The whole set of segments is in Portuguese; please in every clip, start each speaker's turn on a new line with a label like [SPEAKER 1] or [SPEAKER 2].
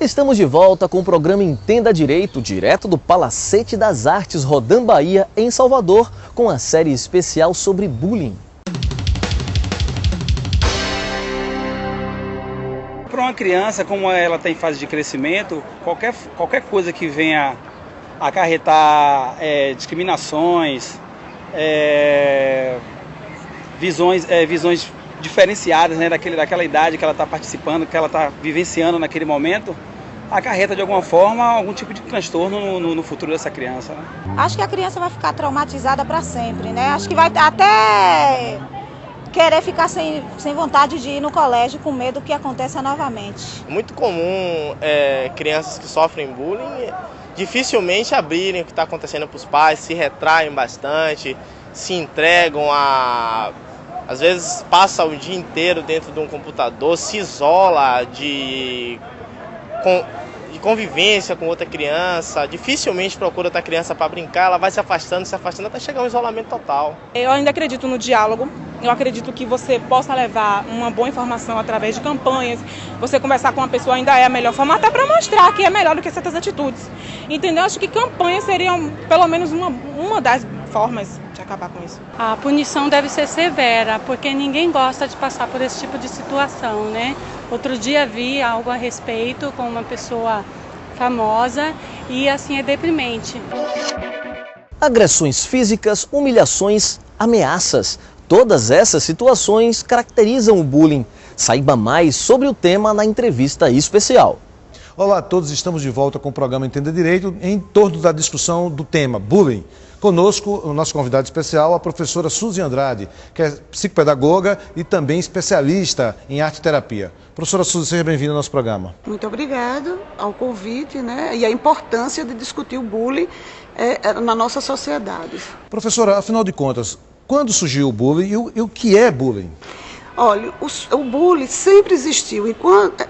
[SPEAKER 1] Estamos de volta com o programa Entenda Direito, direto do Palacete das Artes Rodan Bahia, em Salvador, com a série especial sobre bullying.
[SPEAKER 2] Para uma criança, como ela está em fase de crescimento, qualquer coisa que venha acarretar discriminações, visões diferenciadas, né, daquela idade que ela está participando, que ela está vivenciando naquele momento, acarreta de alguma forma algum tipo de transtorno no futuro dessa criança, né?
[SPEAKER 3] Acho que a criança vai ficar traumatizada para sempre, né? Acho que vai até querer ficar sem vontade de ir no colégio com medo que aconteça novamente.
[SPEAKER 4] Muito comum crianças que sofrem bullying dificilmente abrirem o que está acontecendo para os pais, se retraem bastante, se entregam às vezes passa o dia inteiro dentro de um computador, se isola de convivência com outra criança, dificilmente procura outra criança para brincar, ela vai se afastando até chegar a um isolamento total.
[SPEAKER 5] Eu ainda acredito no diálogo, eu acredito que você possa levar uma boa informação através de campanhas, você conversar com uma pessoa ainda é a melhor forma, até para mostrar que é melhor do que certas atitudes. Entendeu? Acho que campanhas seriam pelo menos uma das formas de acabar com isso.
[SPEAKER 6] A punição deve ser severa, porque ninguém gosta de passar por esse tipo de situação, né? Outro dia vi algo a respeito com uma pessoa famosa e assim é deprimente.
[SPEAKER 1] Agressões físicas, humilhações, ameaças. Todas essas situações caracterizam o bullying. Saiba mais sobre o tema na entrevista especial.
[SPEAKER 7] Olá a todos, estamos de volta com o programa Entenda Direito em torno da discussão do tema bullying. Conosco, o nosso convidado especial, a professora Suzy Andrade, que é psicopedagoga e também especialista em arte-terapia. Professora Suzy, seja bem-vinda ao nosso programa.
[SPEAKER 8] Muito obrigada ao convite, né, e a importância de discutir o bullying na nossa sociedade.
[SPEAKER 7] Professora, afinal de contas, quando surgiu o bullying e o que é bullying?
[SPEAKER 8] Olha, o bullying sempre existiu,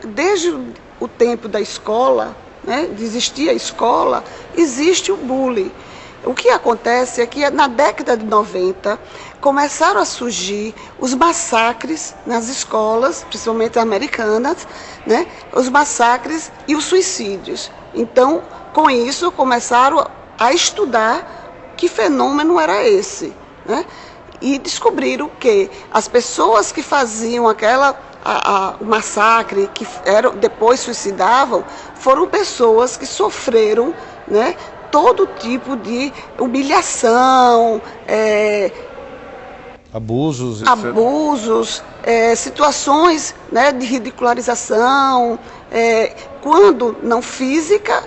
[SPEAKER 8] desde o tempo da escola, né, de existir a escola, existe o bullying. O que acontece é que na década de 90 começaram a surgir os massacres nas escolas, principalmente americanas, né? Os massacres e os suicídios. Então, com isso, começaram a estudar que fenômeno era esse, né? E descobriram que as pessoas que faziam o massacre, que depois suicidavam, foram pessoas que sofreram, né, todo tipo de humilhação,
[SPEAKER 7] abusos,
[SPEAKER 8] situações, né, de ridicularização, quando não física,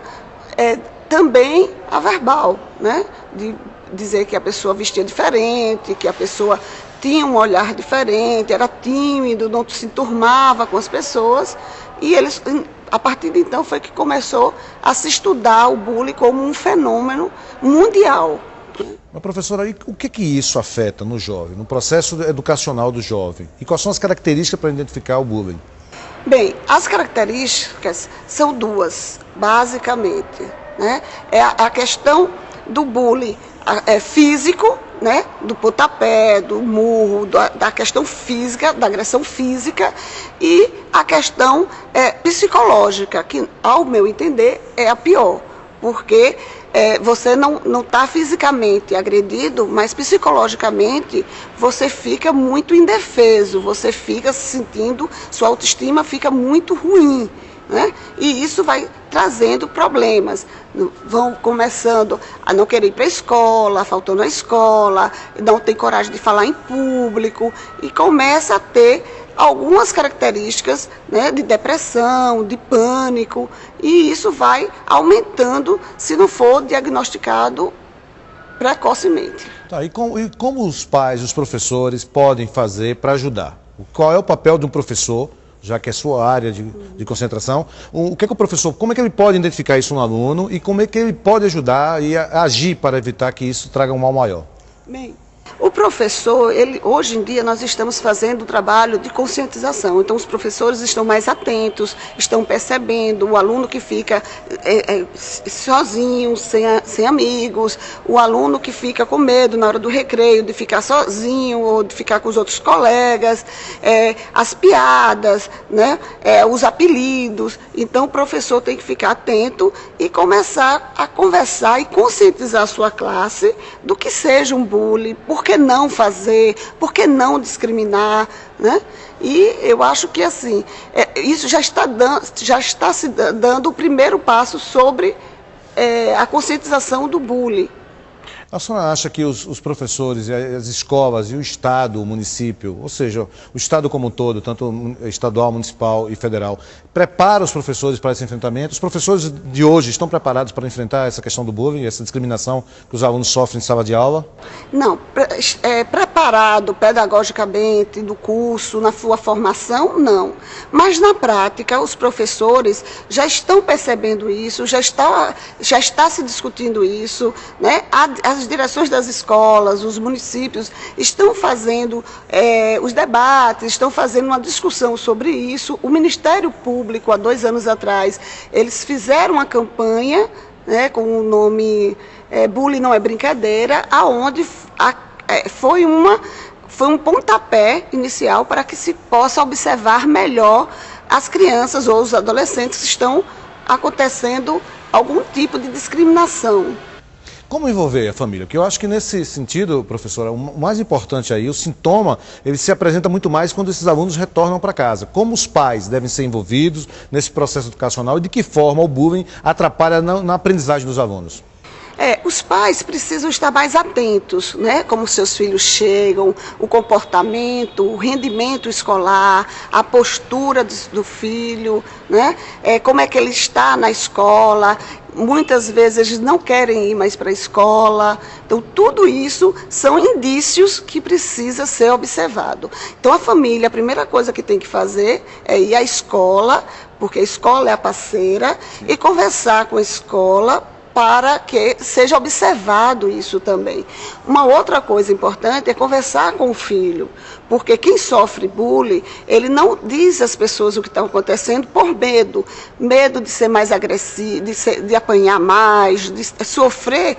[SPEAKER 8] também a verbal, né, de dizer que a pessoa vestia diferente, que a pessoa tinha um olhar diferente, era tímido, não se enturmava com as pessoas, e eles, a partir de então, foi que começou a se estudar o bullying como um fenômeno mundial.
[SPEAKER 7] Mas, professora, e o que isso afeta no jovem, no processo educacional do jovem? E quais são as características para identificar o bullying?
[SPEAKER 8] Bem, as características são duas, basicamente, né? É a questão do bullying físico, né? Do pontapé, do murro, da questão física, da agressão física, e a questão psicológica, que, ao meu entender, é a pior, porque você não está fisicamente agredido, mas psicologicamente você fica muito indefeso, você fica se sentindo, sua autoestima fica muito ruim, né? E isso vai trazendo problemas, vão começando a não querer ir para a escola, faltando a escola, não tem coragem de falar em público e começa a ter algumas características, né, de depressão, de pânico, e isso vai aumentando se não for diagnosticado precocemente.
[SPEAKER 7] Tá, e como os pais, os professores podem fazer para ajudar? Qual é o papel de um professor, já que é sua área de concentração? O que é que o professor, como é que ele pode identificar isso no aluno e como é que ele pode ajudar e agir para evitar que isso traga um mal maior?
[SPEAKER 8] Bem, O professor, hoje em dia nós estamos fazendo um trabalho de conscientização, então os professores estão mais atentos, estão percebendo o aluno que fica sozinho, sem amigos, o aluno que fica com medo na hora do recreio de ficar sozinho ou de ficar com os outros colegas, as piadas, né, os apelidos. Então o professor tem que ficar atento e começar a conversar e conscientizar a sua classe do que seja um bullying, por que não fazer, por que não discriminar, né? E eu acho que assim, isso já está se dando o primeiro passo sobre a conscientização do bullying.
[SPEAKER 7] A senhora acha que os professores, as escolas e o Estado, o município, ou seja, o Estado como um todo, tanto estadual, municipal e federal, prepara os professores para esse enfrentamento? Os professores de hoje estão preparados para enfrentar essa questão do bullying, essa discriminação que os alunos sofrem em sala de aula?
[SPEAKER 8] Não, preparado pedagogicamente do curso, na sua formação, não. Mas na prática, os professores já estão percebendo isso, já está se discutindo isso, né? As direções das escolas, os municípios estão fazendo os debates, estão fazendo uma discussão sobre isso. O Ministério Público, há 2 anos atrás, eles fizeram uma campanha, né, com o nome Bullying Não é Brincadeira, aonde foi um pontapé inicial para que se possa observar melhor as crianças ou os adolescentes que estão acontecendo algum tipo de discriminação.
[SPEAKER 7] Como envolver a família? Porque eu acho que nesse sentido, professora, o mais importante aí, o sintoma, ele se apresenta muito mais quando esses alunos retornam para casa. Como os pais devem ser envolvidos nesse processo educacional e de que forma o bullying atrapalha na aprendizagem dos alunos?
[SPEAKER 8] Os pais precisam estar mais atentos, né? Como seus filhos chegam, o comportamento, o rendimento escolar, a postura do filho, né? Como é que ele está na escola. Muitas vezes eles não querem ir mais para a escola. Então, tudo isso são indícios que precisa ser observado. Então, a família, a primeira coisa que tem que fazer é ir à escola, porque a escola é a parceira, e conversar com a escola para que seja observado isso também. Uma outra coisa importante é conversar com o filho, porque quem sofre bullying, ele não diz às pessoas o que está acontecendo por medo de ser mais agressivo, de apanhar mais, de sofrer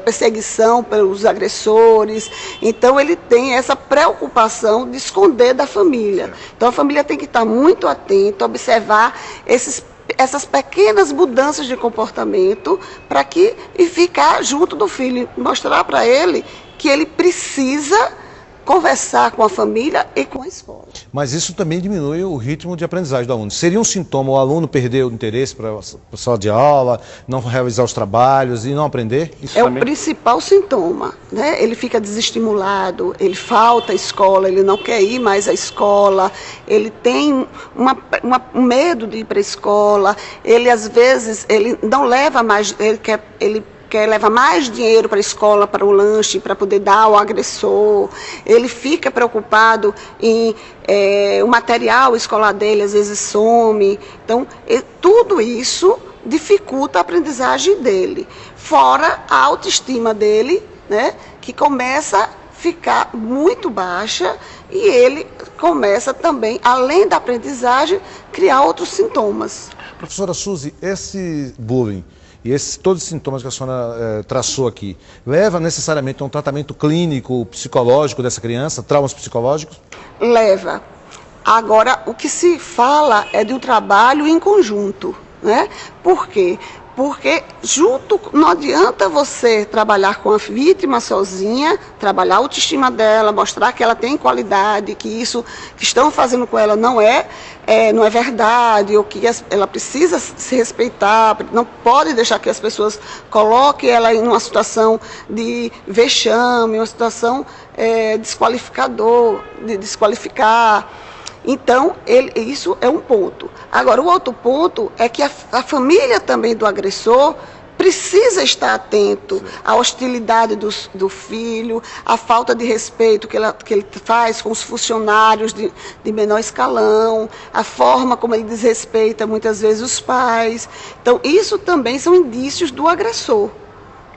[SPEAKER 8] perseguição pelos agressores. Então ele tem essa preocupação de esconder da família. Então a família tem que estar muito atenta, observar essas pequenas mudanças de comportamento e ficar junto do filho, mostrar para ele que ele precisa conversar com a família e com a escola.
[SPEAKER 7] Mas isso também diminui o ritmo de aprendizagem do aluno. Seria um sintoma o aluno perder o interesse para a sala de aula, não realizar os trabalhos e não aprender? Isso
[SPEAKER 8] o principal sintoma, né? Ele fica desestimulado, ele falta à escola, ele não quer ir mais à escola, ele tem um medo de ir para a escola, ele às vezes ele não leva mais, ele quer levar mais dinheiro para a escola, para o lanche, para poder dar ao agressor. Ele fica preocupado em o material escolar dele, às vezes some. Então, tudo isso dificulta a aprendizagem dele. Fora a autoestima dele, né, que começa a ficar muito baixa e ele começa também, além da aprendizagem, criar outros sintomas.
[SPEAKER 7] Professora Suzy, esse bullying e todos os sintomas que a senhora traçou aqui, leva necessariamente a um tratamento clínico, psicológico dessa criança, traumas psicológicos?
[SPEAKER 8] Leva. Agora, o que se fala é de um trabalho em conjunto, né? Por quê? Porque não adianta você trabalhar com a vítima sozinha, trabalhar a autoestima dela, mostrar que ela tem qualidade, que isso que estão fazendo com ela não é verdade, ou que ela precisa se respeitar, não pode deixar que as pessoas coloquem ela em uma situação de vexame, uma situação de desqualificar. Então, isso é um ponto. Agora, o outro ponto é que a família também do agressor precisa estar atento à hostilidade do filho, à falta de respeito que ele faz com os funcionários de menor escalão, a forma como ele desrespeita muitas vezes os pais. Então, isso também são indícios do agressor.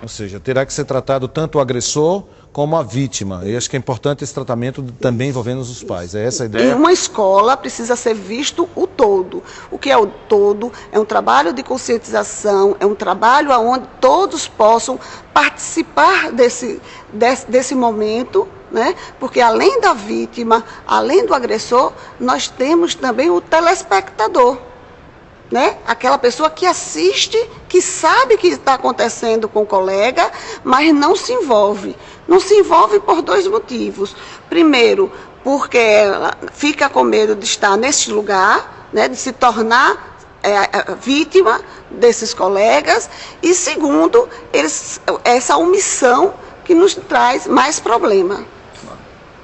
[SPEAKER 7] Ou seja, terá que ser tratado tanto o agressor como a vítima. Eu acho que é importante esse tratamento também envolvendo os pais. É essa a ideia?
[SPEAKER 8] Em uma escola precisa ser visto o todo. O que é o todo? É um trabalho de conscientização, é um trabalho onde todos possam participar desse momento, né? Porque além da vítima, além do agressor, nós temos também o telespectador, né? Aquela pessoa que assiste, que sabe que está acontecendo com o colega, mas não se envolve. Não se envolve por dois motivos. Primeiro, porque ela fica com medo de estar neste lugar, né? De se tornar vítima desses colegas. E segundo, essa omissão que nos traz mais problema.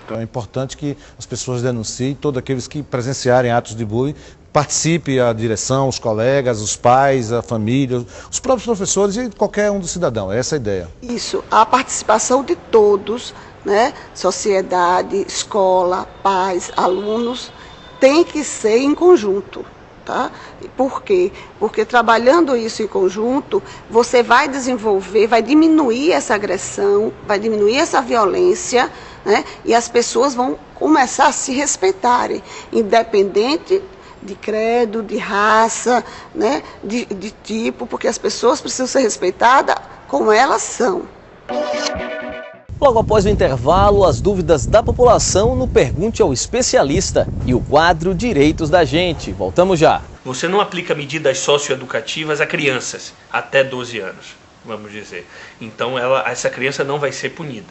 [SPEAKER 7] Então é importante que as pessoas denunciem, todos aqueles que presenciarem atos de bullying, participe a direção, os colegas, os pais, a família, os próprios professores e qualquer um do cidadão. É essa a ideia.
[SPEAKER 8] Isso, a participação de todos, né? Sociedade, escola, pais, alunos, tem que ser em conjunto. Tá? Por quê? Porque trabalhando isso em conjunto, você vai desenvolver, vai diminuir essa agressão, vai diminuir essa violência, né? E as pessoas vão começar a se respeitarem, independente de credo, de raça, né? de tipo, porque as pessoas precisam ser respeitadas como elas são.
[SPEAKER 1] Logo após o intervalo, as dúvidas da população no Pergunte ao Especialista e o quadro Direitos da Gente. Voltamos já.
[SPEAKER 9] Você não aplica medidas socioeducativas a crianças até 12 anos, vamos dizer. Então essa criança não vai ser punida.